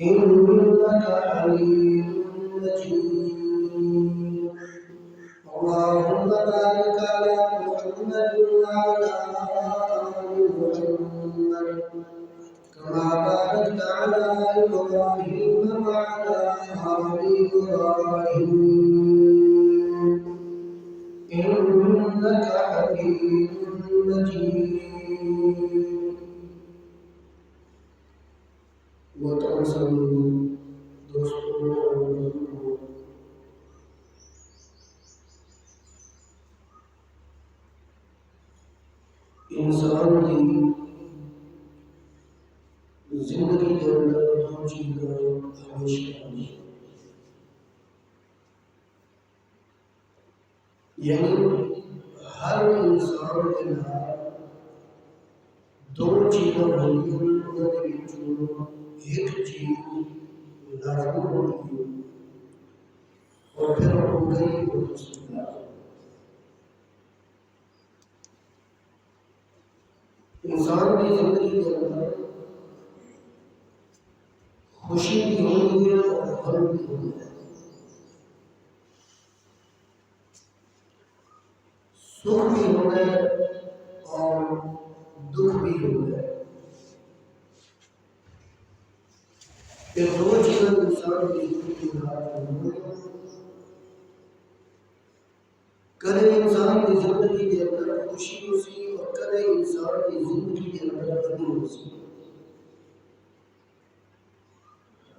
إنك حميد مجيد. اللهم بارك على محمد وعلى آل محمد كما باركت على إبراهيم وعلى آل إبراهيم إنك حميد مجيد. محترم دوستوں اور بزرگوں، انسان کی زندگی کے اندر دو چیزیں ہمیشہ یعنی ہر انسان کے اندر دو چیزیں ہوتی ہیں، ایک چیز لازمی ہوتی ہے اور پھر ہو گئی وہ دوسری۔ انسان کی زندگی کے اندر خوشی بھی ہوتی ہے اور غم بھی ہوتی ہے، سکھ بھی ہوتا ہے اور دکھ بھی ہوتا ہے۔ یہ دو چیزیں انسان کی زندگی میں ہوتی ہیں۔ کدے انسان کی زندگی کے اندر خوشی ہوتی اور کدے انسان کی زندگی کے اندر غم ہوتی،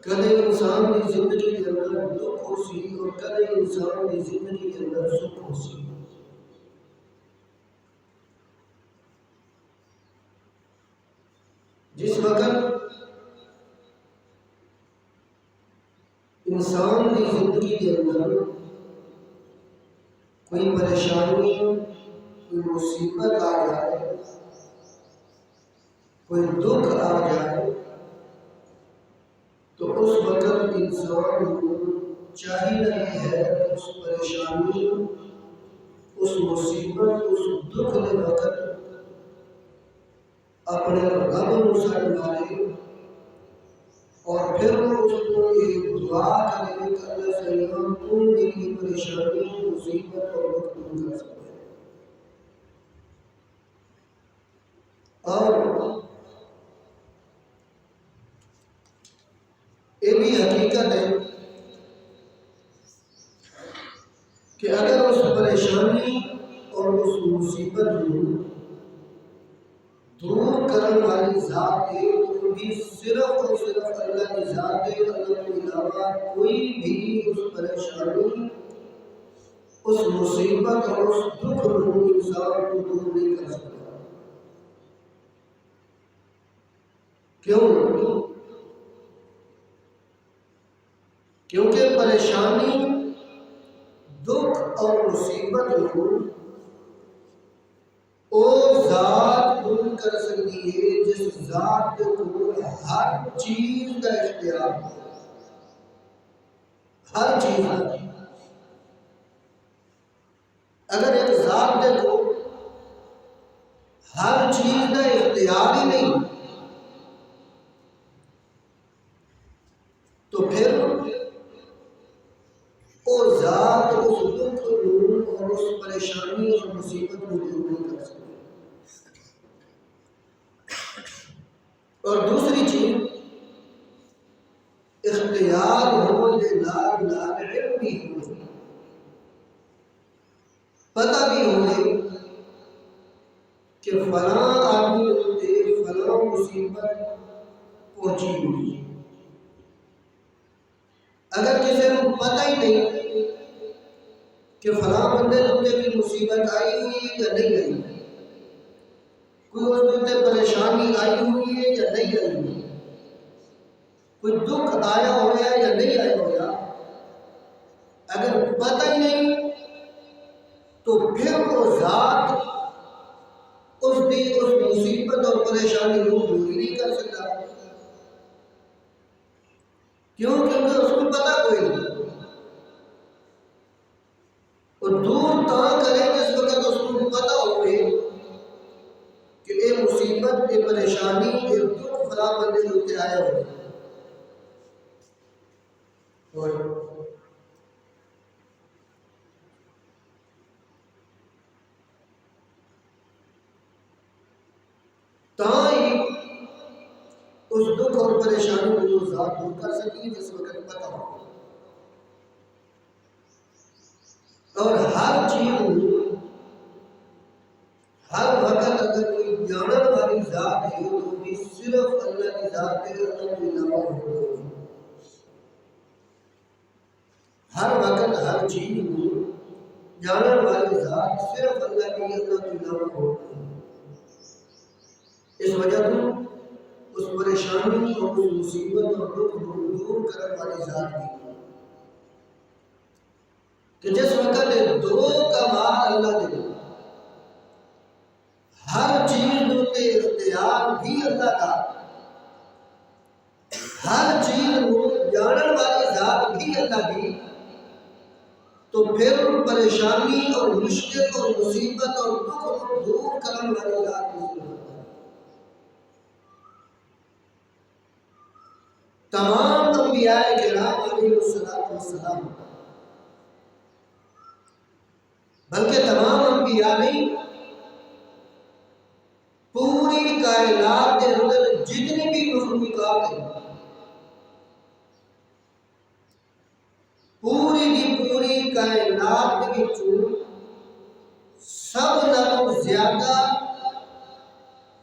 کدے انسان کی زندگی کے اندر دکھ ہوتی اور کدے انسان کی زندگی کے اندر سکھ ہوتی۔ جس وقت انسان کی زندگی کے اندر کوئی پریشانی، کوئی مصیبت آ جائے، کوئی دکھ آ جائے، تو اس وقت انسان کو چاہیے ہے اس پریشانی، اس مصیبت، اس دکھ کے وقت اپنے رب کو سنبھالے اور پھر اس کو ایک دعا کرے کہ اللہ سلام تم میری پریشانی، مصیبت اور دکھ دور کر سکتے ہیں۔ اور یہ بھی حقیقت ہے کہ اگر اس پریشانی اور اس مصیبت کو دور کرنے والی ذات ہے تو بھی صرف اور صرف اللہ کی ذات ہے۔ اللہ کے علاوہ کوئی بھی اس پریشانی، اس مصیبت اور اس دکھ کو انسان کو دور نہیں کر سکتا۔ کیوں؟ کیونکہ پریشانی، دکھ اور مصیبت کو وہ ذات دور کر سکتی ہے جس ذات کو ہر چیز کا اختیار ہے، ہر چیز کا۔ اگر ایک ذات کو ہر چیز کا اختیار ہی نہیں تو پھر وہ ذات اس دکھ اور اس پریشانی اور مصیبت کو دور نہیں کر سکتی۔ اور دوسری چیز، اختیار ہو للہ علم بھی ہو، پتہ بھی ہو کہ فلاں آدمی ہوتے فلاں مصیبت پہنچی ہوئی۔ اگر کسی کو پتہ ہی نہیں کہ فلاں بندے ہوتے کی مصیبت آئی ہوئی ہے یا نہیں آئی، کوئی اس وقت پریشانی آئی ہوئی ہے یا نہیں آئی ہوئی، کوئی دکھ آیا ہوا یا نہیں آیا ہوا، اگر پتہ ہی نہیں تو پھر وہ ذات اس مصیبت اور پریشانی کو دور نہیں کر سکتا۔ کیوں؟ کیونکہ اس کو پتہ کوئی نہیں۔ اور دور تا کرے جس وقت اس کو پتہ ہوئے کہ یہ مصیبت، یہ پریشانی، یہ دکھ فلاں بندے ہوتے آیا ہوئے۔ اور تاں اس دکھ اور پریشانی کو وہ ذات دور کر سکی جس وقت پتہ ہو. اور ہر چیز ہر وقت اگر کوئی جانن والی ذات ہے تو بھی صرف اللہ کی ذات ہے، اللہ کے علاوہ کوئی. ہر وقت ہر چیز جانن والی ذات صرف اللہ کے علاوہ کوئی. اس وجہ تو اس پریشانی اور اس مصیبت اور دکھ دور کرنے والی ذات کی کہ جس وقت دو کمال اللہ دے ہر چیز ہوتے اختیار بھی اللہ کا، ہر چیز کو جانن والی ذات بھی اللہ کی، تو پھر پریشانی اور مشکل اور مصیبت اور دکھ دور کرنے والی ذات کی. تمام انبیاء کرام علیہ السلام بلکہ تمام انبیاء نہیں، پوری کائنات کے اندر جتنی بھی مخلوقات ہیں پوری کائنات کے سب نالوں زیادہ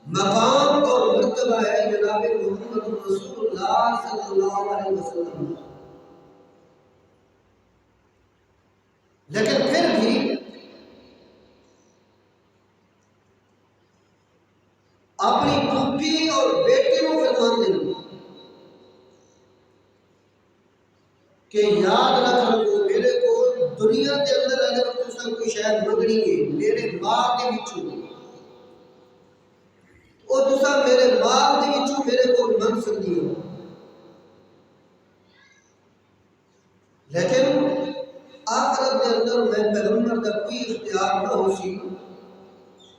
مقام اور مرتبہ ہے جناب محمد رسول اللہ صلی اللہ علیہ وسلم. لیکن پھر بھی اپنی پھوپھی اور بیٹی کو فرماتے ہیں کہ یاد رکھ لو میرے کو دنیا کے اندر اگر تساں کوئی شاید منگنی ہے میرے ماں کے وچوں اور تساں میرے ماں کے وچوں میرے کو منگ سکتی ہو، لیکن آخرت کے اندر میں پیغمبر کا کوئی اختیار نہ ہو سی،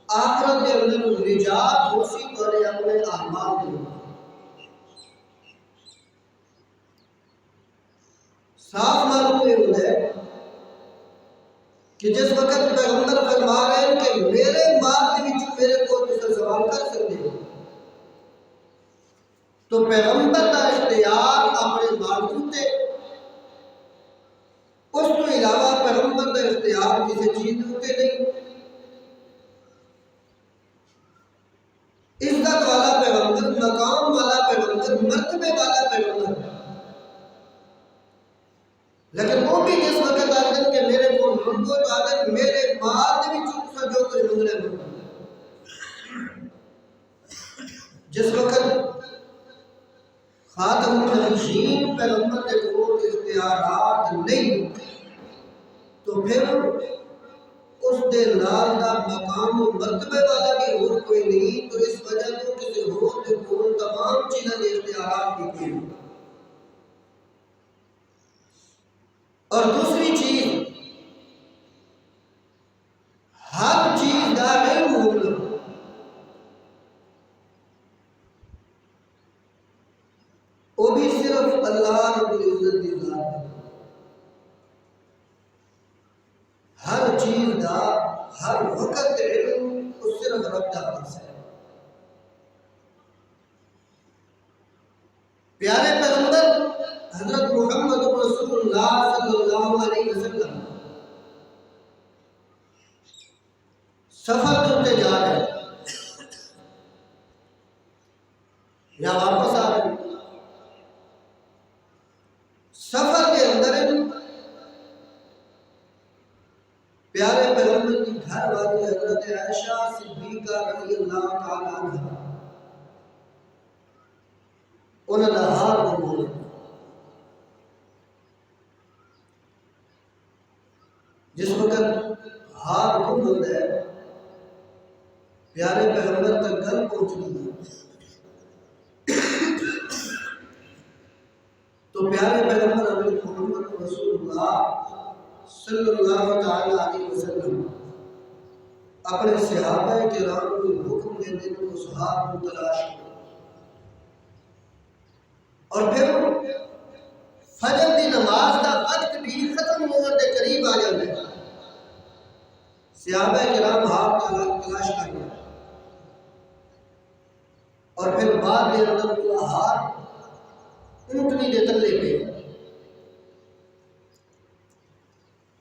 آخرت کے اندر نجات ہو سی تو اپنے اعمال دے. صاف معلوم یہ ہوتا ہے کہ جس وقت پیغمبر فرما رہے ہیں کہ میرے مال کے وچ میرے کو تساں سوال کر سکتے ہو، تو پیغمبر کا اختیار اپنے مال تے، اس تو علاوہ پیغمبر کا اختیار کسی چیز ہوتے نہیں. عزت والا پیغمبر، مقام والا پیغمبر، مرتبے والا پیغمبر، لیکن وہ بھی جس وقت آدھر کہ میرے کو منگو تو آدھر میرے مال بھی چوک سا جو کوئی منگلے منگو. جس وقت خاتم النبیین پیغمبر کے کوئی اختیارات نہیں تو پھر اس دے نال دا مقام و مرتبے والا بھی اور کوئی نہیں، تو اس وجہ تو کسی اور کے کوئی تمام چیزیں دے اختیارات بھی کی. اور دوسری چیز ہر چیز دا علم ہونا، وہ بھی صرف اللہ رب العزت کی ذات ہے. ہر چیز دا ہر وقت علم وہ صرف رب کا پاس ہے. پیارے پیغمبر حضرت محمد رسول اللہ صلی اللہ علیہ وسلم سفر کرتے جا رہے ہیں یا واپس آ رہے ہیں. سفر کے اندر پیارے پیغمبر کی گھر والی حضرت عائشہ صدیقہ رضی اللہ تعالیٰ عنہ انہوں نے ہار بنوے جس وقت ہار گم ہوتا ہے پیارے پیغمبر تک گل پہنچنی ہے تو پیارے پیغمبر حضرت محمد رسول اللہ صلی اللہ تعالی علیہ وسلم اپنے صحابہ کرام کو حکم دیتے ہیں اس ہار کو تلاش کرو. اور پھر فجر دی نماز دا وقت بھی ختم ہونے کے قریب آ جاتا ہے، صحابہ کرام ہاتھ تلاش کر رہے ہیں اور پھر بعد کے اندر وہ ہاتھ اونٹنی دے تلے پہ.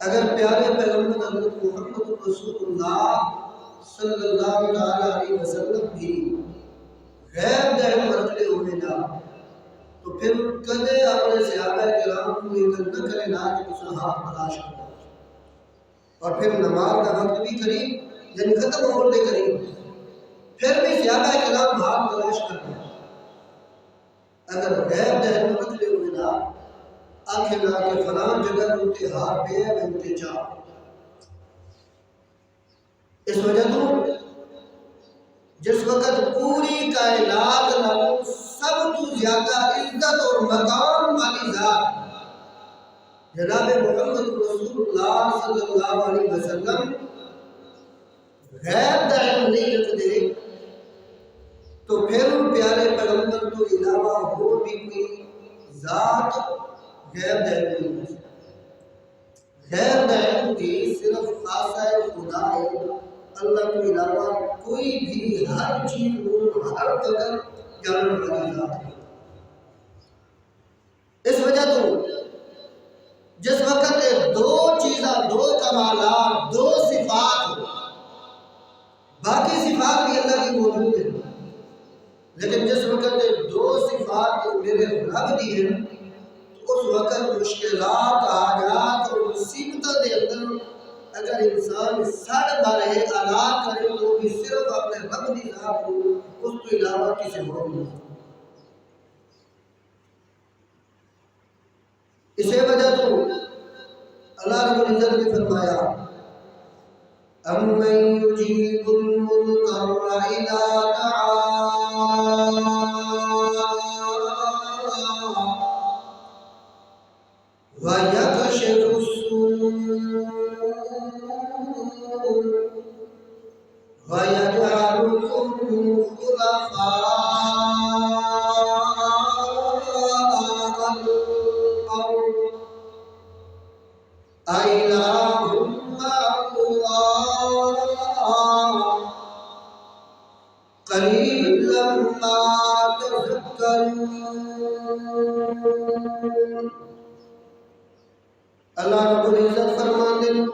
اگر پیارے پیغمبر حضرت محمد رسول اللہ صلی اللہ علیہ وسلم بھی غیب دہن مرتلے ہوئے نا تو پھر کدے اپنے صحابہ کرام کو یہ نہ کرے نا کہ اس ہاتھ تلاش کرو. اور پھر نماز کا وقت بھی قریب یعنی ختم ہونے کے قریب پھر بھی صحابہ کرام ہاتھ تلاش کرتے ہیں. اگر غیب دہن مرتلے ہوئے نا آنکھیں نا کہ فلان جگہ انتے ہاتھ پہ ہے انتے چاہ. اس وجہ تو جس وقت پوری کائنات نالوں سب تو زیادہ عزت اور مقام والی ذات جناب محمد رسول اللہ صلی اللہ علیہ وسلم غیب دا علم نہیں رکھتے تو پھر پیارے پیغمبر تو علاوہ ہو بھی کوئی ذات غیب دا علم نہیں رکھتے. غیب دا علم کی صرف خاصہ خدا ہے. اللہ کے علاوہ کوئی بھی ہر چیز کو ہر قدر جاننے والی ذات ہے. اس وجہ تو جس وقت دو چیزاں دو کمالات دو صفات باقی صفات بھی اللہ کی موجود ہیں لیکن جس وقت دو صفات میرے رب دی ہیں اس وقت مشکلات حاجات اور مصیبتوں کے اندر اگر انسان سڑ مارے ادا کرے تو بھی صرف اپنے رب دی ذات کو اس کے علاوہ کسی اور نہیں. اسی وجہ تو اللہ رب العزت نے فرمایا امن یجیب المضطر اذا دعا ویکشف السوء وَيَجْعَلُكُمْ خُلَفَاءَ الْأَرْضِ أَإِلَٰهٌ مَّعَ اللَّهِ قَلِيلًا مَّا تَذَكَّرُونَ. اللہ رب العزت فرماتے ہیں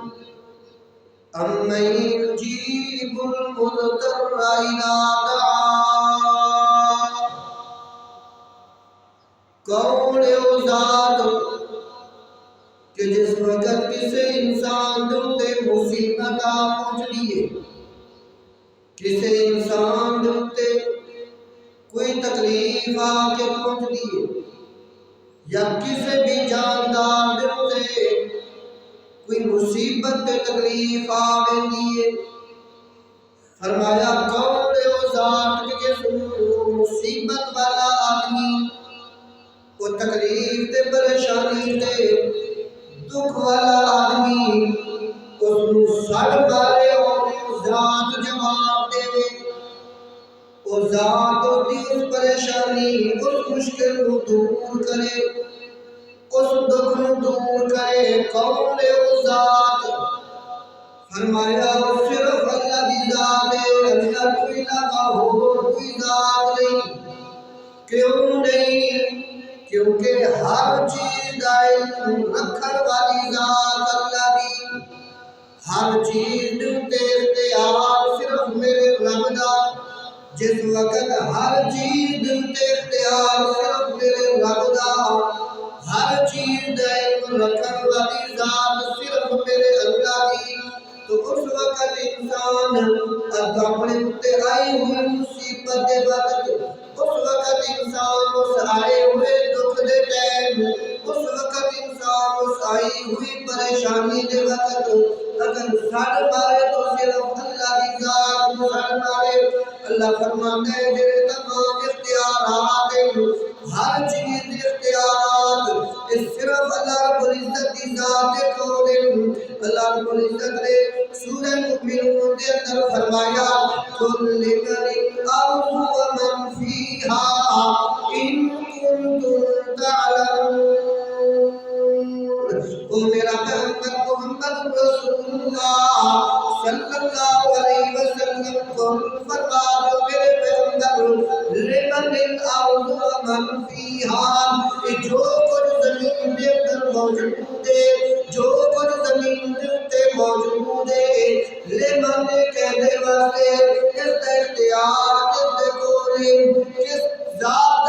أَمَّن يُجِيبُ الْمُضْطَرَّ إِذَا دَعَاهُ. کون ہے وہ ذات کہ جس وقت کسی انسان دوتے مصیبت آ پہنچ لیے کسی انسان دوتے کوئی تکلیف آ کے پہنچ لیے یا کسی بھی جاندار دوتے کوئی مصیبت پہ تکلیف آوے دیئے فرمایا کون ہے وہ ذات کہ جس مصیبت والا آدمی وہ تکلیف تے پریشانی تے دکھ والا آدمی اس کو سڑ مارے اور ذات جواب دے وہ ذات ہوتی اس پریشانی اس مشکل کو دور کرے اس دکھ کو دور کرے. کون ہے وہ ذات فرمایا صرف اللہ کی ذات ہے. اللہ کو علاوہ ہو کوئی ذات نہیں. کیوں نہیں؟ کیونکہ ہر چیز کا علم رکھن والی ذات اللہ دی ہر چیز تے اختیار صرف میرے رب دا. جس وقت ہر چیز تے اختیار صرف میرے رب دا ہر چیز دا علم رکھن والی ذات صرف میرے اللہ دی تو اس وقت انسان اپنے اتے آئی ہوئی مصیبت دے وقت اس وقت انسان اس آئے ہوئے دکھ دے ٹائم اس وقت انسان اس آئی ہوئی پریشانی دے وقت اگر سڑ مارے تو صرف اللہ کی ذات کو سڑ مارے. اللہ فرماتا ہے جنہیں تمام اختیارات ہر چیز اختیارات اس صرف اللہ رب العزت کی ذات کو دے. اللہ رب العزت نے سورہ مؤمنون کے اندر فرمایا کل من الارض ومن فیہا ان کنتم تعلمون. وہ میرا پیغمبر محمد رسول اللہ صلی اللہ علیہ وسلم کو فرما دو میرے پیغمبر لمن الارض ومن فیہا جو کچھ زمین کے اندر موجود ہے جو کچھ زمین کے موجود ہے لمن کہنے واسطے کس کا اختیار کس کے کول کس ذات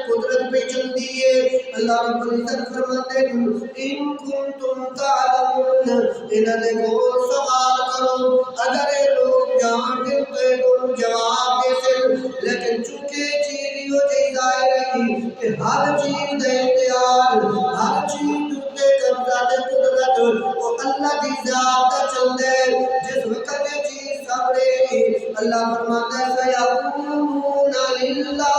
قدرت پہ چلتی ہے اللہ رب العزت فرماتے ہیں ان کنتم تعلمون انہیں کو سوال کرو اگر یہ لوگ جانتے تو جواب دے سے لیکن چونکہ چیز ہو جی ظاہر ہے کہ ہر چیز دے اختیار ہر چیز تے قبضہ دے قدرت وہ اللہ دی ذات چل دے جس وقت چیز سامنے اللہ فرماتا ہے سیقولون للہ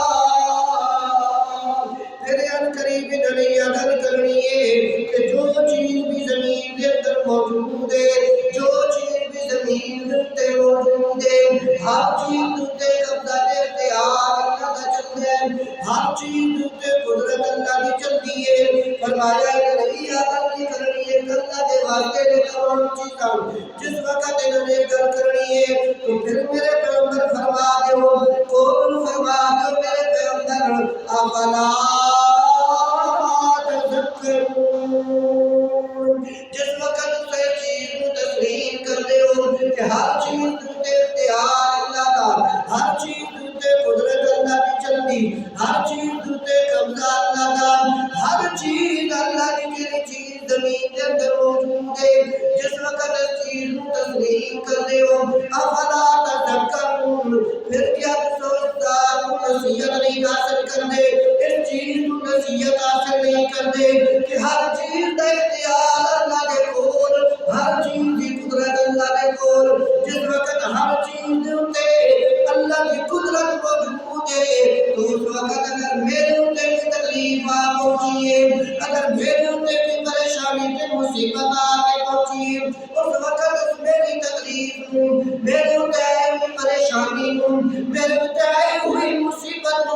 میرے ان قریب نہیں عدل کرنی ہے کہ جو چیز بھی زمین کے اندر موجود ہے جو چیز بھی زمین کے موجود ہے ہر چیز تے قبضہ دے اختیار اللہ کا چلتا ہے ہر چیز تے قدرت اللہ کی چلتی ہے فرمایا کہ نہیں عدل نہیں کرنی ہے اللہ دے واسطے نے تمام چیزاں جس وقت انہوں نے گل کرنی ہے تو پھر میرے پیغمبر فرما دو قول فرما دو میرے پیغمبر افلا جس وقت سے چیز کو تسلیم کر دے ہو کہ ہر چیز تے اختیار اللہ کا ہر چیز تے قدرت اللہ کی چلتی ہر چیز تے قبضہ اللہ کا ہر چیز اللہ کی چیز زمین کے اندر موجود ہے جس وقت اس چیز کو تسلیم کر دے ہو افلا تذکرون پھر کیا سوچتا تو نصیحت نہیں حاصل کر دے اس چیز کو نصیحت حاصل نہیں کر دے کہ ہر چیز کا اختیار اللہ کے کول ہر چیز کی قدرت اللہ کے کول جس وقت ہر چیز ہوتے اللہ کی قدرت موجود ہے تو اس وقت اگر میرے ہوتے کی تکلیف آ پہنچی ہے اگر میرے ہوتے کی پریشانی پہ مصیبت آ کے پہنچی ہے اس وقت میری تکلیف میرے ہوتے آئے ہوئی پریشانی میرے ہوتے آئے ہوئی مصیبت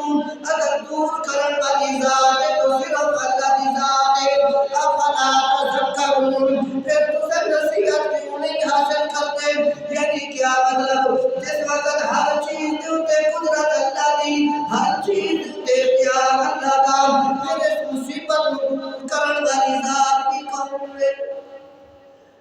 اگر دور کرن والی ذات ہے تو صرف اللہ کی ذات ہے افلا تذکرون پھر تجھے نصیحت کیوں نہیں حاصل کرتے یعنی کیا مطلب جس وقت ہر چیز تے قدرت اللہ دی ہر چیز تے اختیار اللہ کا پھر اس مصیبت کرن والی ذات کی کون ہے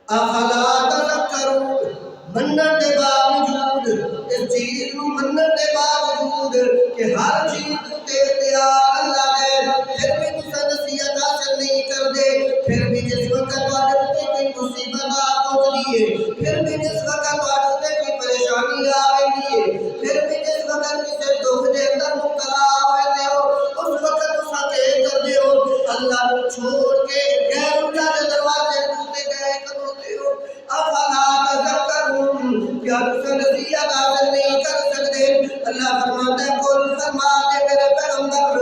افلا تذکرون منن دے باوجود اس چیز کو منن دے باوجود کہ ہر چیز تے اختیار اللہ دے پھر بھی تسا نصیحت حاصل نہیں کر دے پھر بھی جس وقت تواڈے تے کوئی مصیبت آ پہنچی ہے پھر بھی جس وقت تواڈے تے کوئی پریشانی آ رہی ہے پھر بھی جس وقت کسی دکھ دے اندر مبتلا ہوئے ہو اس وقت تسا کہ کر دے ہو اللہ کو چھوڑ کے غیر اللہ کے دروازے تے گئے کروتے ہو افلا تذکرون کیا تسا نصیحت حاصل نہیں کر سکتے اللہ فرماتا ہے قل فرما دے میرے پیغمبر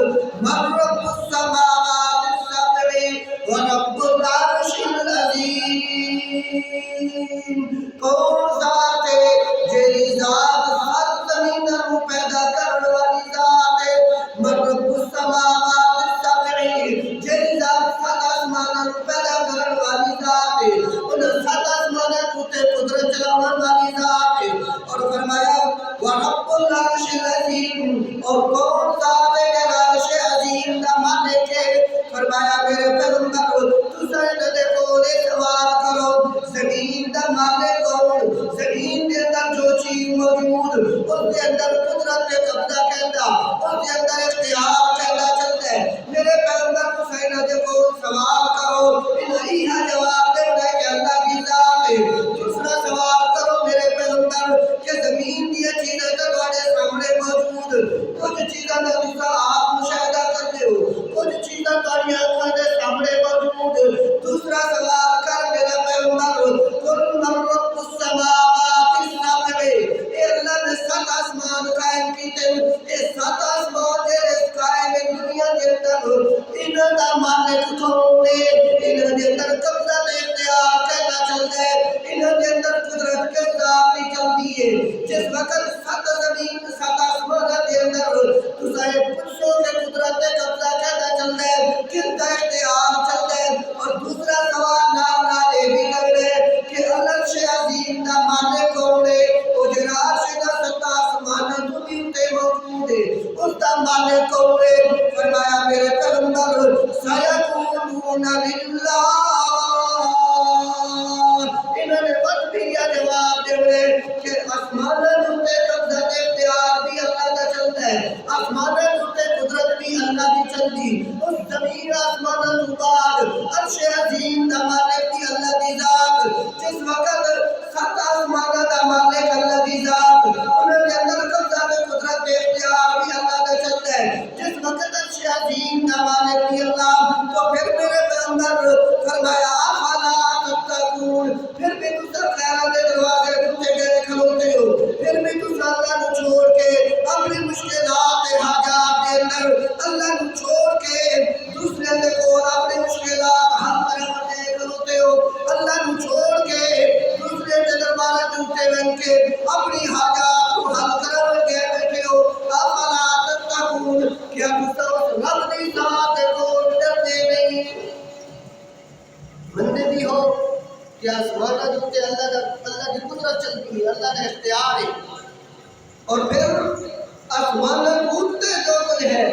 من رب السماوات السبع ورب العرش العظیم کون ذات ہے جیری ذات سات زمین کو پیدا کرنے والی ذات ہے من رب السماوات السبع جیری ذات سات آسمان کو پیدا کرنے والی ذات ہے ان سات آسمان کو قدرت چلانے والی ذات ہے اور فرمایا ورب العرش العظیم اور کون ذات ہے کہ عرش عظیم کا مالک ہے فرمایا میرے پیغمبر تسا دے کول سوال کرو زمین کا مالک کون زمین کے اندر جو چیز موجود اس کے اندر قدرت کے قبضہ کہتا اس کے اندر اختیار کہتا چلتا ہے میرے پیغمبر تسا دے کول سوال کرو الہی جواب دینا کہ اللہ کی ذات ہے دوسرا سوال کرو میرے پیغمبر کہ زمین کی چیزیں تمہارے سامنے موجود کچھ چیزیں تسا آپ مشاہدہ کرتے ہو کچھ چیزیں تمہاری آنکھوں کے سامنے موجود دوسرا سوال کر میرا پیغمبر قل من رب السماوات السبع اے اللہ نے سات آسمان قائم کیتے اے سات آسمان دے قائم دنیا کے اندر انہاں دا مالک کون ہے انہاں دے اندر قبضہ تے اختیار کہتا چلتا ہے انہاں دے اندر قدرت کے ذات نہیں چلتی ہے جس وقت سات زمین سات آسمان دے اندر تسا پوچھو کہ قدرت تے قبضہ کہتا چلتا ہے کس کا اختیار چلتا ہے اور دی اس زمین آسمان تو بعد عرش عظیم دا مالک دی اللہ دی ذات جس وقت سات آسمان دا مالک اللہ دی ذات انہوں نے اندر قبضہ دے قدرت دے اختیار بھی اللہ دا چلتا ہے جس وقت عرش عظیم دا مالک دی اللہ تو پھر میرے پیغمبر فرمایا افلا تتقون پھر بھی تسا خیرات دے دروازے کھلتے گئے کھلوتے ہو پھر بھی تسا اللہ کو چھوڑ کے اپنی مشکلات حاجات کے اندر اللہ کو چھوڑ کے دوسرے دے کو اپنی مشکلات حل کرنے کھلوتے ہو اللہ کو چھوڑ کے دوسرے دے دربار ٹوٹے بن کے اپنی حاجات کو حل کرنے کے بیٹھے ہو افلا تتقون کیا تسا اس رب دی ذات کو ڈرتے نہیں بندے بھی ہو کہ آسمانہ جوتے اللہ کی قدرت چلتی ہے اللہ کا اختیار ہے اور پھر آسمانہ کودتے جو کل ہے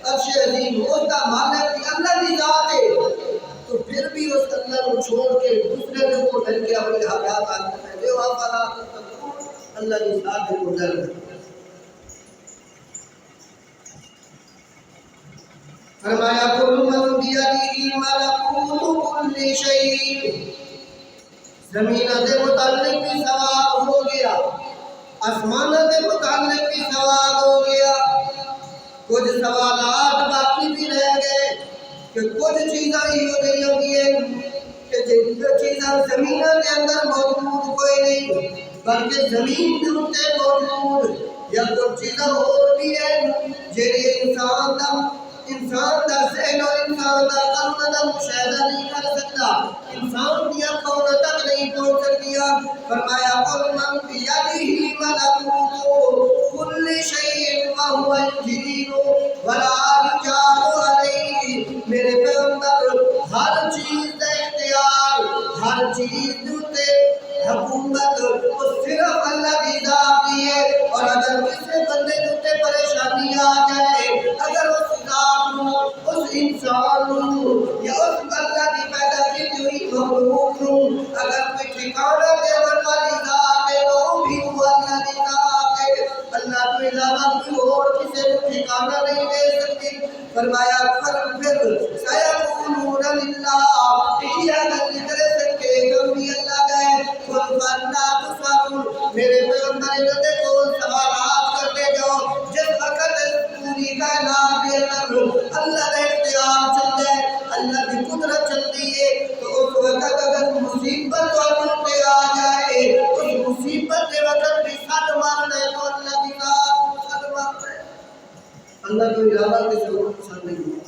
عرش عظیم اس کا مالک کی اللہ کی ذات ہے تو پھر بھی اس اللہ کو چھوڑ کے دوسرے دن کو ڈر کے اپنے حاجات آنے میں دیو افلا تتقون اللہ کی ذات کو ڈر فرمایا کل من بیدہ ملکوت کل شیء زمین سے متعلق بھی سوال ہو گیا آسمان سے متعلق بھی سوال ہو گیا کچھ سوالات باقی بھی رہ گئے کہ کچھ چیزاں ہی ہو گئی ہوگی کہ جو چیزاں زمین کے اندر موجود کوئی نہیں بلکہ زمین کے اوپر موجود یا کچھ چیزاں اور بھی ہیں جنہیں انسان دا ذہن اور انسان دا قلب دا مشاہدہ نہیں کر سکتا انسان دیا قول تک نہیں پہنچ سکیا فرمایا قل من بیدہ ملکوت کل شیء وہو یجیر ولا یجار علیہ میرے پیغمبر ہر چیز دا اختیار ہر چیز دوتے حکومت وہ صرف اللہ کی ذات کی ہے اور اگر کسی بندے دوتے پریشانی آ جائے اگر اس ذات اس انسان یا اس اللہ کی پیدا کی ہوئی مخلوق اگر کوئی ٹھکانہ دے والی ذات ہے تو بھی وہ اللہ کی ذات ہے اللہ کو علاوہ کوئی اور کسی کو ٹھکانہ نہیں دے سکتی فرمایا پھر سیقولون للہ یہ اگر نکلے سکے کم بھی اللہ گئے فَلْفَنَّا تُسْوَرُونَ میرے پیغمبر انہوں کو سوالات کرتے جاؤ جس وقت پوری کائنات کے اندر اللہ کا اختیار چل جائے اللہ کی قدرت چلتی ہے تو اس وقت اگر مصیبت والوں پہ آ جائے اس مصیبت کے وقت بھی صد مارنا ہے تو اللہ کی ذات صد مارنا ہے اللہ کو علاوہ کسی کو پسند نہیں ہوتا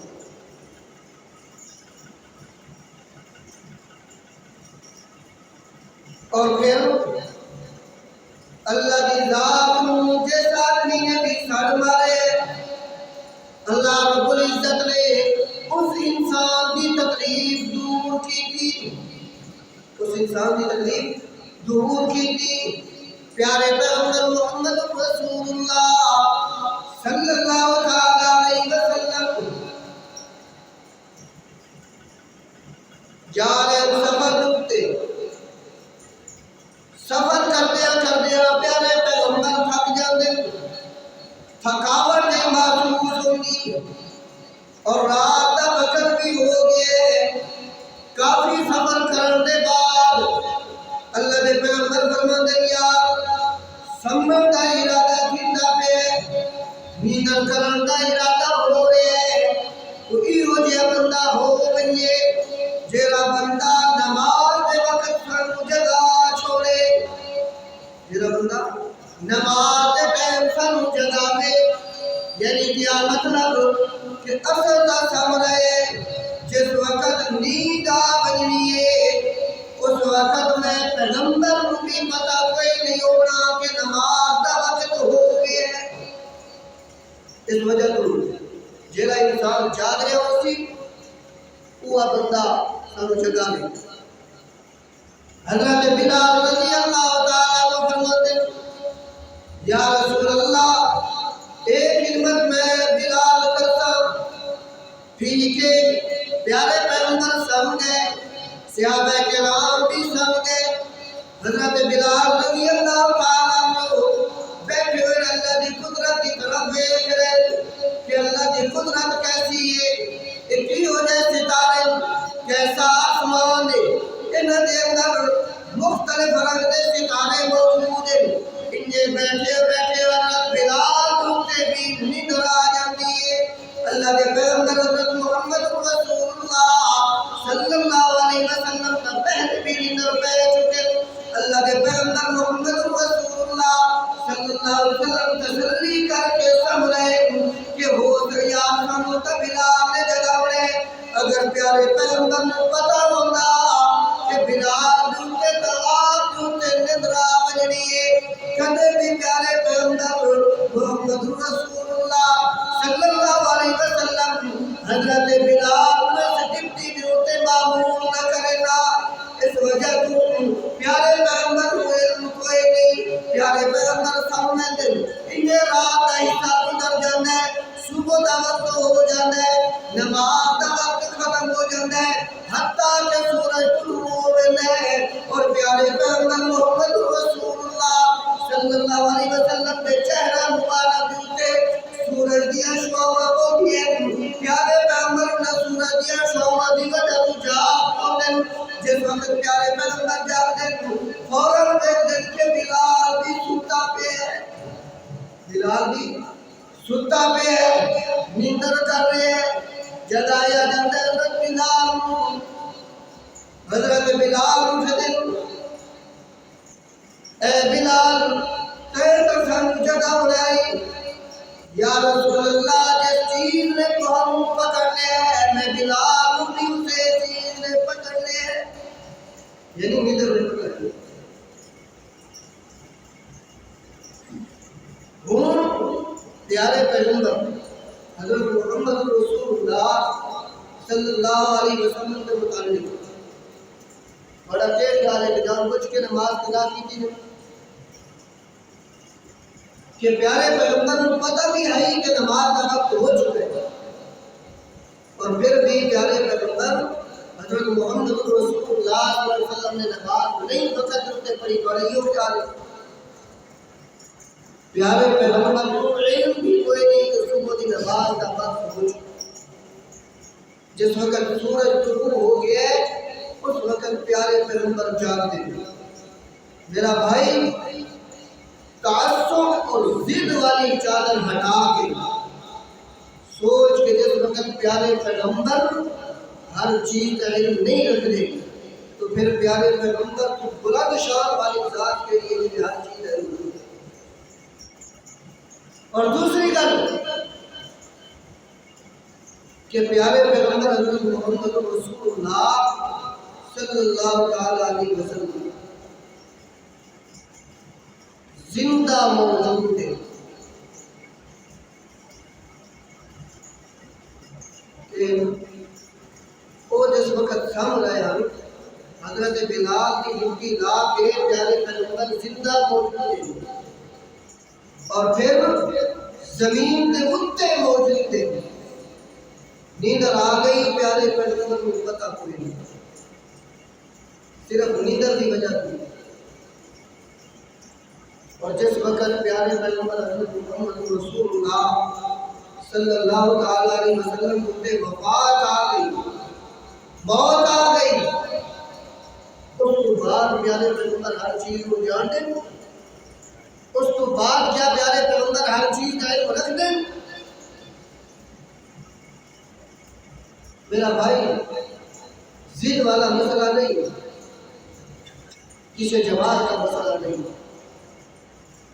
اور پھر اللہ کی ذات جس آدمی نے بھی سڑ مارے اللہ رب العزت نے اس انسان کی تکلیف دور کی تھی اس انسان کی تکلیف دور کی تھی پیارے پیغمبر محمد رسول اللہ صلی اللہ علیہ وسلم جا رہے سفر رکتے سفر کردیا پیارے پیغمبر تھک جاندے تھکاوٹ نہیں محسوس ہوتی اور رات کا وقت بھی ہو گیا کافی سفر کرنے بعد اللہ نے پیغمبر فرماتے یا سمجھ کا ارادہ کیتا پہ نیندر کرن کا ارادہ ہو رہے تو ایہو جہا بندہ ہو گئے جیڑا بندہ نماز دے وقت سانو جگہ چھوڑے جیڑا بندہ نماز دے ٹائم سانو جگاوے یعنی کیا مطلب کہ اصل کا سامنا ہے جس وقت نیند آ بجنی ہے اس وقت میں پیغمبر کو بھی پتا کوئی نہیں ہونا کہ نماز دا وقت ہو گیا ہے اس وجہ تو جیڑا انسان جاگ رہا ہو سی وہ بندہ سانو جگا لے حضرت بلال رضی اللہ تعالیٰ کو فرماتے یا رسول اللہ ایک خدمت میں بلال کرتا پھر کے پیارے پیغمبر سمجھے صحابہ کرام بھی سمجھے حضرت بلال رضی اللہ تعالیٰ کو بیٹھے ہوئے اللہ اللہ دی قدرت کی طرف دیکھ رہے کہ اللہ دی قدرت کیسی ہے، اتنی ہو جائے ستارے، کیسا آسمان ہے، انہاں دے اندر مختلف رنگ دے ستارے موجود ہیں، انہیں بیٹھے بیٹھے اللہ بلال ڈھونڈتے بھی نیندر آ جاتی ہے۔ اللہ دے پیغمبر حضرت محمد رسول اللہ صلی اللہ علیہ وسلم کا پہلے بھی نیندر پہ چکے، اللہ دے پیغمبر محمد رسول اللہ صلی اللہ علیہ وسلم تسلی کر کے سمجھے کہ ہو سکیا سنو تا بلال نے جگاوڑے۔ اگر پیارے پیغمبر نے پتا ہوتا کہ بلال ڈھونڈتے تو آپ ڈھونڈتے نندرا بجنی ہے، کدے بھی پیارے پیغمبر محمد رسول اللہ صلی اللہ علیہ وسلم حضرت بلال میں سے ڈپٹی بھی ہوتے معمول نہ کرنا۔ اس وجہ تم پیارے پیغمبر کو علم کوئی نہیں، پیارے پیغمبر سامنے دن انہیں رات کا حصہ گزر جانا ہے، صبح دا وقت ہو جانا ہے، نماز دا وقت ختم ہو جانا ہے، حتیٰ کہ سورج طلوع ہو جانا ہے، اور پیارے پیغمبر محمد رسول اللہ صلی اللہ علیہ وسلم کے چہرہ مبارک ہوتے سورج دیا شعاع کو بھی ہے۔ پیارے پیغمبر نے سورج دیا شعاع دی وجہ تو جاگ پاؤں، جس وقت پیارے پیغمبر جاگ دیں فوراً دیکھ دیں کہ بلال بھی ستا پہ ہے، بلال بھی ستا پہ ہے، نیندر کر رہے ہیں۔ جگایا جاتا ہے حضرت بلال، حضرت بلال اٹھ دیں، اے بلال تیرے تو سن جگہ بنائی، یا رسول اللہ جس چیز نے تو ہم پکڑ لے ہے، میں بلال اٹھی اسے چیز نے پکڑ لے ہے، یعنی نیندر نے پکڑ لے۔ پیارے پیغمبر حضرت محمد رسول اللہ صلی اللہ علیہ وسلم کے متعلق بڑا تیز خیال ہے کہ جان بوجھ کے نماز ادا کی تھی کہ پیارے پیغمبر کو پتہ بھی ہے کہ نماز کا وقت ہو چکا ہے، اور پھر بھی پیارے پیغمبر حضرت محمد رسول اللہ صلی اللہ علیہ وسلم نے نماز نہیں وقت رکھتے پڑھی پڑھائیوں پیارے پیارے پیغمبر کو علم بھی کوئی نہیں کہ صبح کی نماز کا وقت ہو چکا۔ جس وقت سورج طلوع ہو گیا اس وقت پیارے پیغمبر جاگتے ہیں۔ میرا بھائی تعصب اور ضد والی چادر ہٹا کے سوچ کے جس وقت پیارے پیغمبر ہر چیز کا علم نہیں رکھتے تو پھر پیارے پیغمبر کو بلند شان والی ذات کے لیے بھی ہر چیز کا علم۔ اور دوسری گل کہ پیارے پیغمبر حضرت محمد رسول اللہ صلی اللہ علیہ وسلم زندہ موجود ہے۔ وہ جس وقت سامنے آیا حضرت بلال کی ڈیوٹی لا کے پیارے پیغمبر زندہ موجود ہے، اور پھر زمین کے اتے موجود ہے۔ نیندر آ گئی پیارے پیغمبر کو پتہ کوئی نہیں، صرف نیندر کی وجہ تھی۔ اور جس وقت پیارے پیغمبر حضرت محمد رسول اللہ صلی اللہ علیہ وسلم کو وفات آ گئی، موت آ گئی، اس کے بعد پیارے پیغمبر ہر چیز کو جانتے، اس تو بعد کیا پیارے پیغمبر ہر چیز کا علم رکھ دیں؟ میرا بھائی ضد والا مسئلہ نہیں، کسی جماعت کا مسئلہ نہیں۔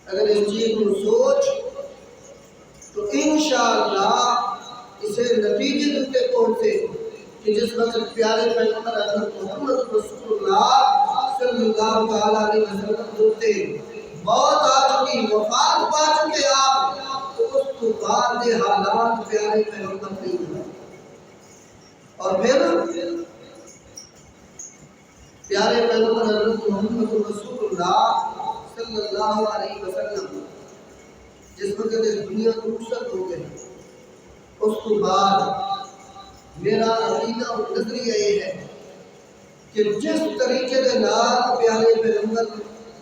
اگر اس چیز کو سوچ تو انشاءاللہ اسے نتیجے تک پہنچے کہ جس وقت پیارے پیغمبر حضرت محمد رسول اللہ صلی اللہ علیہ وسلم ہوتے موت آ چکی، وفات پا چکے آپ، تو اس کو بعد کے حالات پیارے پیغمبر نہیں ہوئے۔ اور پھر پیارے پیغمبر حضرت محمد رسول اللہ صلی اللہ علیہ وسلم جس وقت اس دنیا کو رخصت ہو گئے، اس کے بعد میرا عقیدہ اور نظریہ یہ ہے کہ جس طریقے کے نال پیارے پیغمبر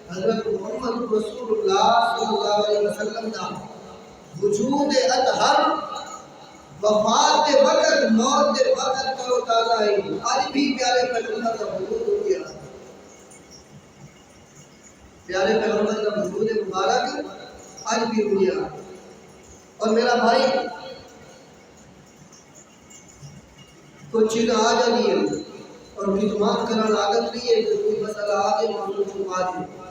حضرت محمد رسول اللہ صلی اللہ علیہ وسلم دا وجود اطہر وفات دے وقت موت دے وقت کرو تازہ ہے آج بھی پیارے پیغمبر کا وجود ہو گیا پیارے پیغمبر کا وجود مبارک آج بھی ہو گیا اور میرا بھائی کچھ چیز آ جانی ہے اور کتمان کرنا عادت نہیں ہے کہ کوئی مسئلہ آگے موضوع چھپا دے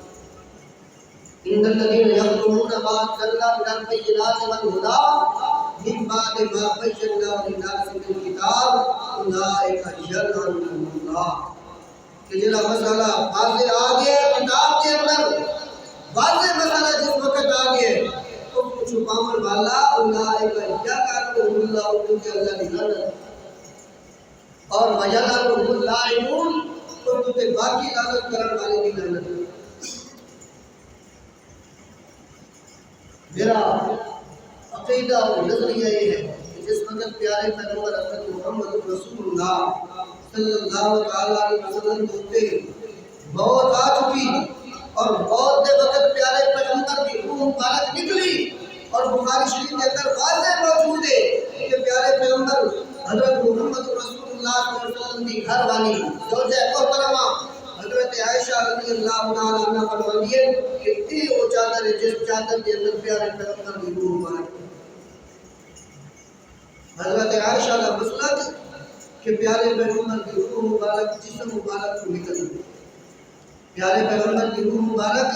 ان الذين يكتمون ما انزلنا من البينات والهدى من بعد ما بينا للناس في الكتاب اولئك يلعنهم الله کہ جڑا مسئلہ واضح آ گیا کتاب کے اندر واضح مسئلہ جس وقت آ گیا تو چھپاون والا اولئک يلعنهم الله ان کے اللہ کی لعنت اور ويلعنهم اللاعنون تو تے باقی لعنت کرنے والے کی لعنت میرا عقیدہ اور نظریہ یہ ہے کہ جس وقت پیارے پیغمبر حضرت محمد رسول اللہ صلی اللہ علیہ وسلم ہوتے موت آ چکی اور موت کے وقت پیارے پیغمبر کی روح مبارک نکلی اور بخاری شریف کے اندر واضح موجود ہے کہ پیارے پیغمبر حضرت محمد رسول اللہ صلی اللہ علیہ وسلم کی گھر والی زوجہ محترمہ حضرت عائشہ رضی اللہ تعالی عنہا فرماتی ہے کہ یہ وہ چادر ہے جس چادر کے اندر پیارے پیغمبر کی روح مبارک حضرت عائشہ کا مسلک کہ پیارے پیغمبر کی روح مبارک جسم مبارک کو نکل گئی پیارے پیغمبر کی روح مبارک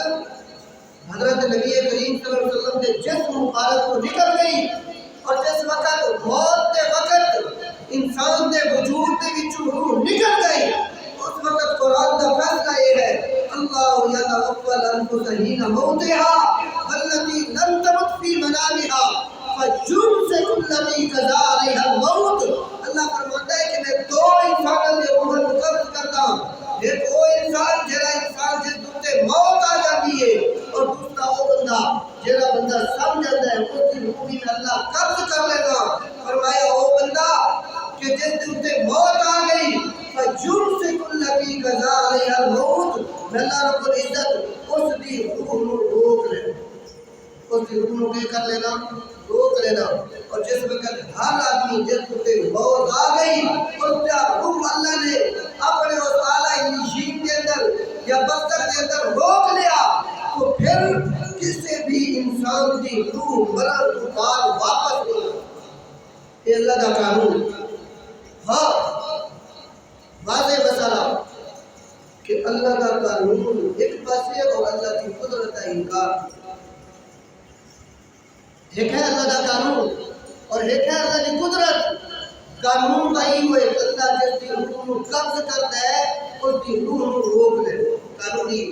حضرت نبی کریم صلی اللہ علیہ وسلم کے جسم مبارک کو نکل گئی اور جس وقت موت کے وقت انسان کے وجود کے وچوں روح نکل گئی اس وقت قرآن کا فیصلہ یہ ہے اللہ یتوفی الانفس حین موتها والتي لم تمت في منامها فیمسک التی قضی علیہا الموت اللہ فرماتا ہے کہ میں دو انسانوں کے روح کو قبض کرتا ہوں ایک وہ انسان جڑا انسان جس دوتے موت آ جاتی ہے اور دوسرا وہ بندہ جڑا بندہ سمجھ جاتا ہے اس کی روح میں اللہ قبض کر لے گا فرمایا وہ بندہ کہ جس دوتے موت آ گئی فیمسک التی قضی علیہا الموت اللہ رب العزت اس دی روح کو روک لے اس کی روح کو کر لینا روک لینا اور جس وقت ہر آدمی جس کو موت آ گئی اس کا روح اللہ نے اپنے اس اعلیٰ نشین کے اندر یا بستر کے اندر روک لیا تو پھر کسی بھی انسان کی روح مرن کے بعد واپس نہیں یہ اللہ کا قانون ہاں واضح مسئلہ کہ اللہ کا قانون ایک پاسے اور اللہ کی قدرت کا انکار ایک ہے اللہ کا قانون اور ایک ہے اللہ کی قدرت قانون کا ہی ہوئے اللہ جس کی روح کو قبض کرتا ہے اس کی روح کو روک لے قانون ہی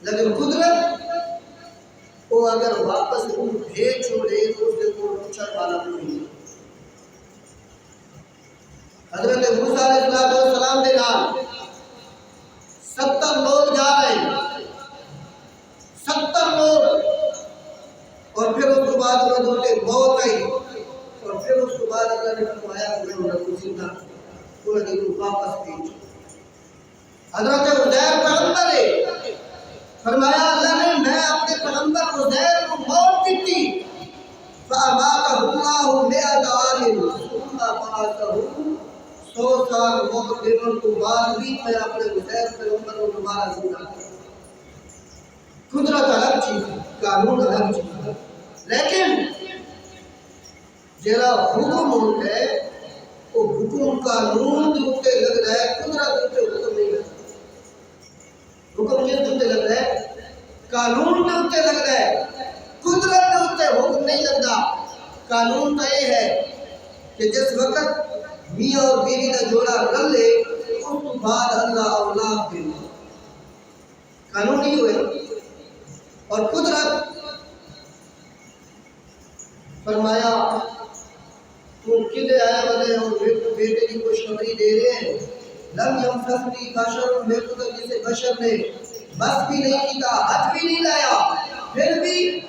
لیکن قدرت وہ اگر واپس روح بھیج چھوڑے تو اس کے کو پوچھنے والا کوئی نہیں حضرت موسیٰ علیہ السلام کے نام 70 لوگ جا رہے ہیں 70 لوگ اور پھر اس کے بعد انہوں دوتے موت آئی اور پھر اس کے بعد اللہ نے فرمایا کہ میں انہوں کو زندہ انہوں نے واپس بھیجو حضرت عزیر پیغمبر ہے فرمایا اللہ نے میں اپنے پیغمبر عزیر کو موت دی تھی فَأَمَاتَهُ اللَّهُ مِئَةَ عَامٍ ثُمَّ بَعَثَهُ 100 سال موت دینے کے بعد بھی میں اپنے عزیر پیغمبر کو دوبارہ زندہ کیا قدرت الگ چیز ہے قانون الگ چیز ہے لیکن جڑا حکم ہوتا ہے وہ حکم قانون دوتے لگ رہا ہے قدرت دوتے حکم نہیں لگ رہا حکم کس دوتے لگ رہا ہے قانون دوتے لگ رہا ہے قدرت دوتے حکم نہیں لگ رہا قانون تو یہ ہے کہ جس وقت میاں اور بیوی کا جوڑا رل لے اس کے بعد اللہ اولاد دے قانون نہیں ہوئے اور قدرت فرمایا تم کدے آیا والے ہو بیٹے کی خوشخبری دے رہے ہیں لم یمسسنی بشر میں تو جسے بشر نے بس بھی نہیں کیتا ہاتھ بھی نہیں لایا پھر بھی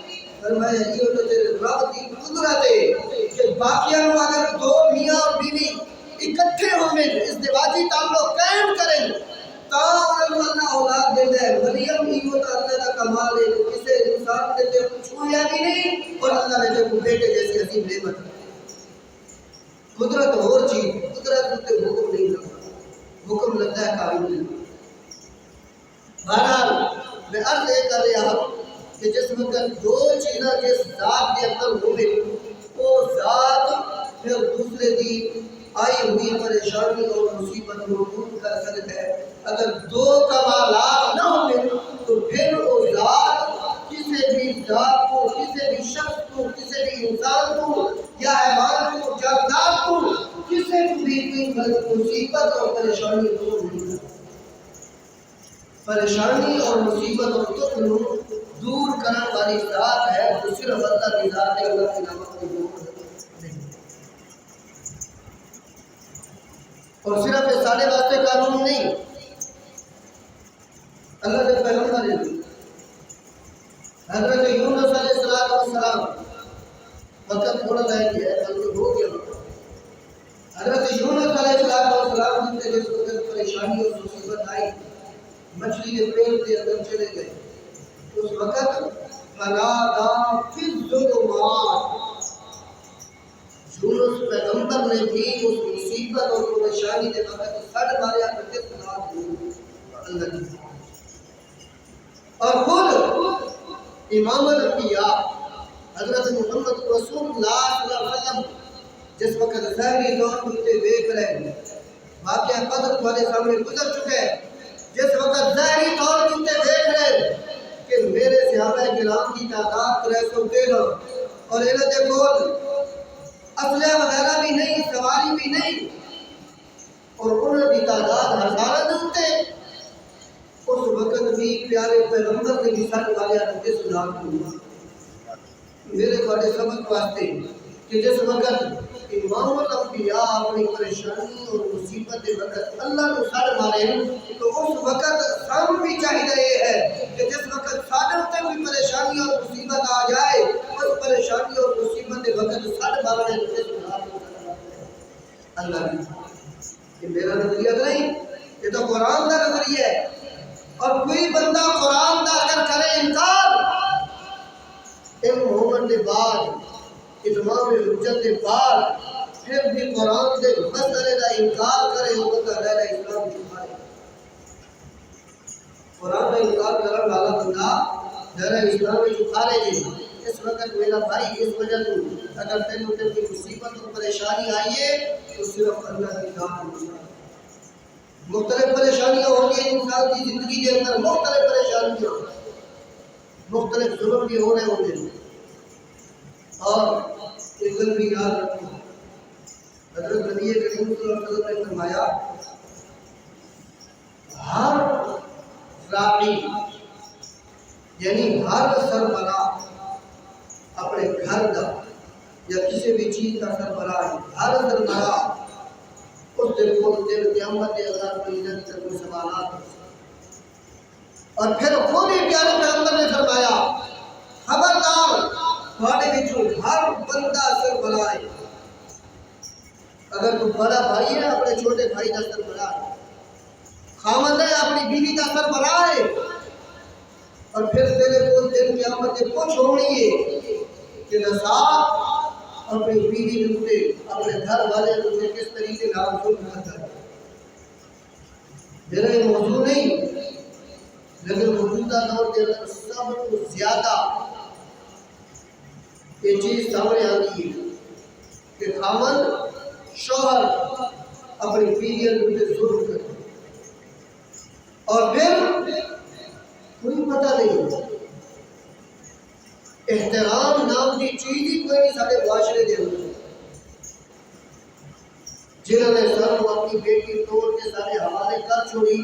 فرمایا یہ تو تیرے رب کی قدرت ہے کہ باقیوں اگر دو میاں اور بیوی اکٹھے ہوئے ازدواجی تعلق قائم کریں اللہ اولاد دیتا ہے، مریم ہی وہ تو اللہ کا کمال ہے، کسے انسان نے تے کچھ چھویا بھی نہیں اور اللہ نے تے کو بیٹے جیسی عظیم نعمت دی۔ قدرت اور چیز، قدرت تے حکم نہیں لگتا، حکم لگتا ہے قانون۔ بہرحال میں عرض یہ کر رہا ہوں کہ جس وقت دو چیزاں جس ذات کے اندر ہوئے وہ ذات پھر دوسرے کی آئی ہوئی پریشانی اور مصیبت کو دور کر سکتا ہے۔ اگر دو کمالات نہ ہوئے تو پھر وہ ذات کسی بھی ذات کو، کسی بھی شخص کو، کسی بھی انسان کو یا حیوان کو، جاندار کو کسی کو بھی کوئی مصیبت اور پریشانی دور نہیں کرتا۔ پریشانی اور مصیبت اور دکھ کو دور کرنے والی ذات ہے تو صرف اللہ کی ذات ہے، اللہ کی نعمت کو دور نہیں۔ اور صرف یہ سارے واسطے قانون نہیں، اللہ کے پیغمبر حضرت یونس علیہ السلام وقت تھوڑا رہ گیا ہے بلکہ ہو گیا۔ حضرت یونس علیہ السلام جن جس وقت پریشانی اور مصیبت آئی مچھلی کے پیٹ کے اندر چلے گئے، اس وقت فنادا فی الظلمات، یونس پیغمبر نے بھی اس مصیبت اور پریشانی کے وقت سڑ ماریا کرتے خدا اللہ کی۔ اور خود امام الانبیاء حضرت محمد رسول اللہ صلی اللہ علیہ وسلم جس وقت ظاہری طور پر دیکھ رہے ہیں، واقعہ قدر تمہارے سامنے گزر چکے ہیں، جس وقت ظاہری طور پر دیکھ رہے ہیں کہ میرے صحابہ کرام کی تعداد 313 اور انہوں نے بول اسلحہ وغیرہ بھی نہیں، سواری بھی نہیں، اور انہوں کی تعداد ہزاروں ہوتے، اس وقت بھی پیارے پیغمبر نے بھی ساتھ والے آتے سنا دیا۔ میرے بڑے سبق واسطے کہ جس وقت امام الانبیاء اپنی پریشانی اور مصیبت کے وقت اللہ کو سڑ مارے تو اس وقت سام بھی چاہیے ہے کہ جس وقت ساڈے تے کوئی پریشانی اور مصیبت آ جائے اس پریشانی اور مصیبت کے وقت سڑ مارنے کے اللہ کی۔ یہ میرا نظریہ نہیں، یہ تو قرآن کا نظریہ ہے۔ اور کوئی بندہ قرآن کا اگر کرے انکار علم ہونے کے بعد اتمام حجت کے بعد پھر بھی قرآن کے مسئلے کا انکار کرے وہ بندہ غیر اسلام کی مارے۔ قرآن کا انکار کرنے والا بندہ غیر اسلام کی خارج ہے۔ اس وقت میرا بھائی اس وجہ سے اگر تینوں تے کوئی مصیبت اور پریشانی آئی ہے تو صرف اللہ کی ذات ہے۔ مختلف پریشانیاں ہوں گی انسان کی زندگی کے اندر، مختلف پریشانیاں، مختلف ظلم بھی ہو رہے ہوں گے، اور ایک گل بھی یاد رکھو، حضرت نبی کریم صلی اللہ علیہ وسلم نے فرمایا ہر راعی یعنی ہر سربراہ اپنے گھر کا یا کسی بھی چیز کا سربراہ ہے، ہر سربراہ اس دن کو دن قیامت کے عذاب کو عزت سے کوئی سوالات ہیں۔ اور پھر خود ہی پیارے پیغمبر نے فرمایا خبردار تھوڑے بچوں ہر بندہ سربراہ ہے۔ اگر تو بڑا بھائی ہے اپنے چھوٹے بھائی کا سربراہ ہے، خاوند ہے اپنی بیوی کا سربراہ ہے، اور پھر تیرے کو دن قیامت کے کچھ ہونی ہے کہ نصاب اپنی بیوی نے اپنے گھر والے نے کس طریقے نام ظلم کرتا ہے۔ میرا یہ موضوع نہیں، لیکن موجودہ دور کے اندر سب کو زیادہ یہ چیز سامنے آتی ہے کہ خاوند شوہر اپنی بیویوں نے ظلم کرتے اور پھر کوئی پتہ نہیں، احترام نام کی چیز ہی کوئی نہیں سارے معاشرے کے اندر۔ جنہوں نے سر کو اپنی بیٹی توڑ کے سارے حوالے کر چھوڑی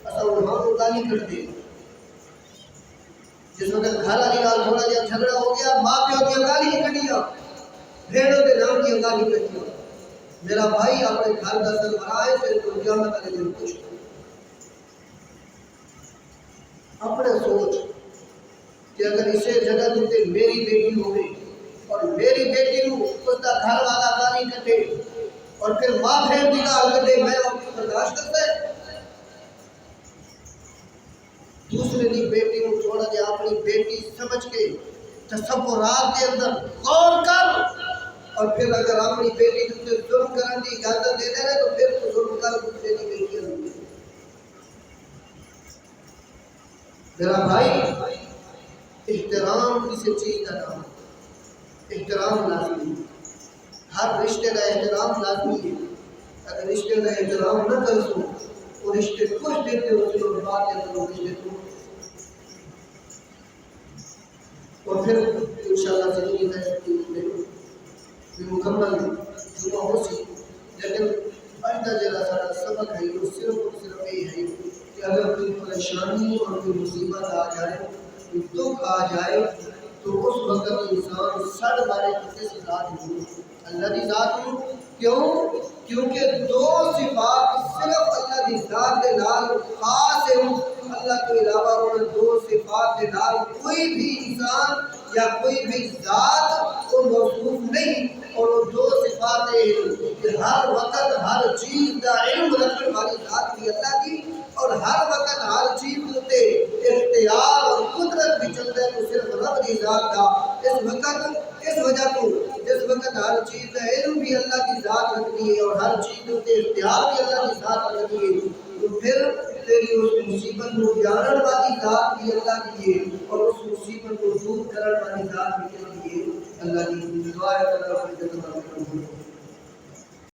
اصل وہاں کو گالی کرتے۔ جس وقت گھر والی گال تھوڑا جہا جھگڑا ہو گیا ماں پیو کی گالی کٹیا، بھیڑوں کے نام کی گالی کٹیا۔ میرا بھائی اپنے گھر کا سربراہ ہے، پھر تو قیامت والے دن کچھ اپنے سوچ کہ اگر اسے جگہ دیتے میری بیٹی ہوگی اور میری بیٹی کو اس کا گھر والا گالی کٹے اور پھر ماں بہن کی گال کٹے، میں آپ کو برداشت کرتا ہے؟ دوسرے دی بیٹی کو چھوڑا دے اپنی بیٹی سمجھ کے تصورات کے اندر غور کر، اور پھر اگر اپنی بیٹی کے ظلم کرنے کی اجازت دے دے تو پھر تو ظلم کر دوسرے دی بیٹی ہوئی۔ میرا بھائی احترام کسی چیز کا نام، احترام لازمی ہے، ہر رشتے کا احترام لازمی ہے۔ اگر رشتے کا احترام نہ کر سو وہ رشتے کچھ دیتے ہو تو بات ہے تو رشتے تو، اور پھر انشاءاللہ زندگی میں مکمل جمعہ ہو سی، لیکن آج کا جگہ سارا سبق ہے وہ صرف یہ ہے کہ اگر کوئی پریشانی اور کوئی مصیبت آ جائے، کوئی دکھ آ جائے تو اس وقت انسان سڑ مارے کسی سے ذات ہوں اللہ کی ذات ہوں۔ کیوں؟ کیونکہ دو صفات صرف اللہ کی ذات کے نال خاص ہے، اللہ کے علاوہ اور دو صفات کے نال کوئی بھی انسان یا کوئی بھی ذات کو موصوف نہیں، اور وہ دو صفات ہیں کہ ہر وقت ہر چیز کا علم رکھنے والی ذات بھی اللہ کی، اور ہر وقت ہر چیز ہوتے اختیار اور قدرت بھی چلتا ہے تو صرف رب کی ذات کا۔ اس وجہ کو جس وقت ہر چیز کا علم بھی اللہ کی ذات رکھتی ہے اور ہر چیز ہوتے اختیار بھی اللہ کی ذات رکھتی ہے، تو پھر تیری اس مصیبت کو جاننے والی ذات بھی اللہ کی ہے، اور اس مصیبت کو دور کرنے والی ذات بھی اللہ کی ہے۔ اللہ کی دعا ہے اللہ